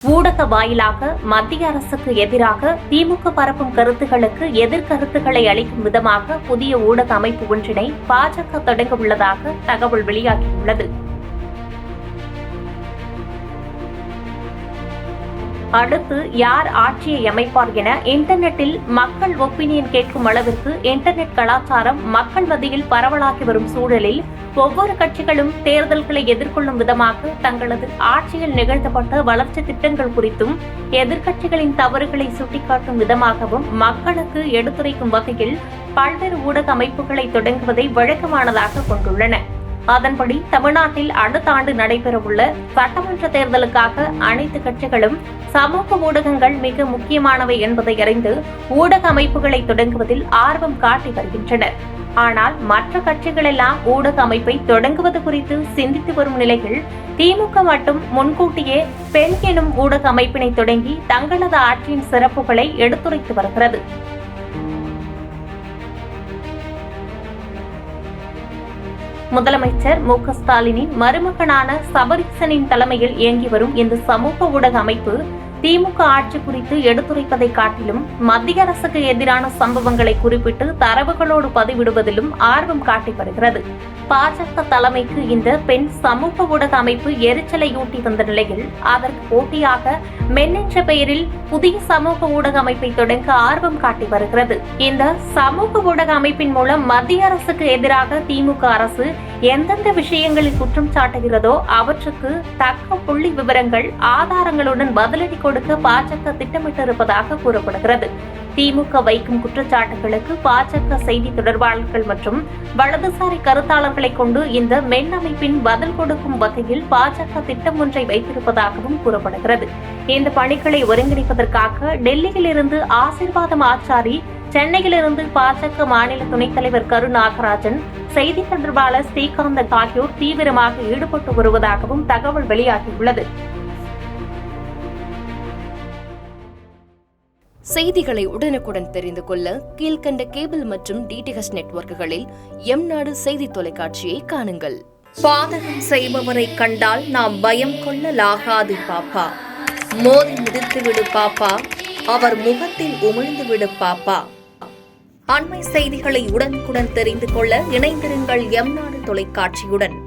ஊடக வாயிலாக மத்திய அரசுக்கு எதிராக திமுக பரப்பும் கருத்துகளுக்கு எதிர்கருத்துக்களை அளிக்கும் விதமாக புதிய ஊடக அமைப்பு ஒன்றினை பாஜக தொடங்க உள்ளதாக தகவல் வெளியாகியுள்ளது. அடுத்து யார் ஆட்சியை அமைப்பார் என இன்டர்நெட்டில் மக்கள் ஒப்பீனியன் கேட்கும் அளவிற்கு இன்டர்நெட் கலாச்சாரம் மக்கள் மத்தியில் பரவலாகி வரும் சூழலில் ஒவ்வொரு கட்சிகளும் தேர்தல்களை எதிர்கொள்ளும் விதமாக தங்களது ஆட்சியில் நிகழ்த்தப்பட்ட வளர்ச்சி திட்டங்கள் குறித்தும் எதிர்க்கட்சிகளின் தவறுகளை சுட்டிக்காட்டும் விதமாகவும் மக்களுக்கு எடுத்துரைக்கும் வகையில் பல்வேறு ஊடக அமைப்புகளை தொடங்குவதை வழக்கமானதாக கொண்டுள்ளன. அதன்படி தமிழ்நாட்டில் அடுத்த ஆண்டு நடைபெறவுள்ள சட்டமன்ற தேர்தலுக்காக அனைத்து கட்சிகளும் சமூக ஊடகங்கள் மிக முக்கியமானவை என்பதை அறிந்து ஊடக அமைப்புகளை தொடங்குவதில் ஆர்வம் காட்டி வருகின்றனர். ஆனால் மற்ற கட்சிகளெல்லாம் ஊடக அமைப்பை தொடங்குவது குறித்து சிந்தித்து வரும் நிலையில் திமுக மட்டும் முன்கூட்டியே பெண் எனும் ஊடக அமைப்பினை தொடங்கி தங்களது ஆட்சியின் சிறப்புகளை எடுத்துரைத்து வருகிறது. முதலமைச்சர் மு.க.ஸ்டாலினின் மருமகனான சபரீசனின் தலைமையில் இயங்கி வரும் இந்த சமூக ஊடக அமைப்பு திமுக ஆட்சி குறித்து எடுத்துரைப்பதை காட்டிலும் மத்திய அரசுக்கு எதிரான சம்பவங்களை குறிப்பிட்டு தரவுகளோடு பதிவிடுவதிலும் ஆர்வம் காட்டி வருகிறது. பாஜக தலைமைக்கு இந்த பெண் சமூக ஊடக அமைப்பு எரிச்சலையூட்டி வந்த நிலையில் அதற்கு போட்டியாக மென் என்ற பெயரில் புதிய சமூக ஊடக அமைப்பை தொடங்க ஆர்வம் காட்டி வருகிறது. இந்த சமூக ஊடக அமைப்பின் மூலம் மத்திய அரசுக்கு எதிராக திமுக அரசு எந்தெந்த விஷயங்களில் குற்றம் சாட்டுகிறதோ அவற்றுக்கு தக்க புள்ளி விவரங்கள் ஆதாரங்களுடன் பதிலடி கொடுக்க பாஜக திட்டமிட்டிருப்பதாக கூறப்படுகிறது. திமுக வைக்கும் குற்றச்சாட்டுகளுக்கு பாஜக செய்தி தொடர்பாளர்கள் மற்றும் வலதுசாரி கருத்தாளர்களை கொண்டு இந்த மென் அமைப்பின் பதில் கொடுக்கும் வகையில் பாஜக திட்டம் ஒன்றை வைத்திருப்பதாகவும் கூறப்படுகிறது. இந்த பணிகளை ஒருங்கிணைப்பதற்காக டெல்லியிலிருந்து ஆசீர்வாதம் ஆச்சாரி, சென்னையிலிருந்து பாஜக மாநில துணைத் தலைவர் கரு நாகராஜன், செய்தி தொடர்பாளர் ஸ்ரீகாந்த் ஆகியோர் தீவிரமாக ஈடுபட்டு வருவதாகவும் தகவல் வெளியாகியுள்ளது. செய்திகளை உடனுக்குடன் தெரிந்து கொள்ள கீழ்கண்ட கேபிள் மற்றும் டிடிஎச் நெட்வொர்க்குகளில் எம்நாடு செய்தி தொலைக்காட்சியை காணுங்கள். பாதகம் செய்பவரை கண்டால் நாம் பயம் கொள்ளலாகாது பாப்பா, மோதி மிதித்துவிடு பாப்பா, அவர் முகத்தில் உமிழ்ந்துவிடு பாப்பா. அண்மை செய்திகளை உடனுக்குடன் தெரிந்து கொள்ள இணைந்திருங்கள் எம்நாடு தொலைக்காட்சியுடன்.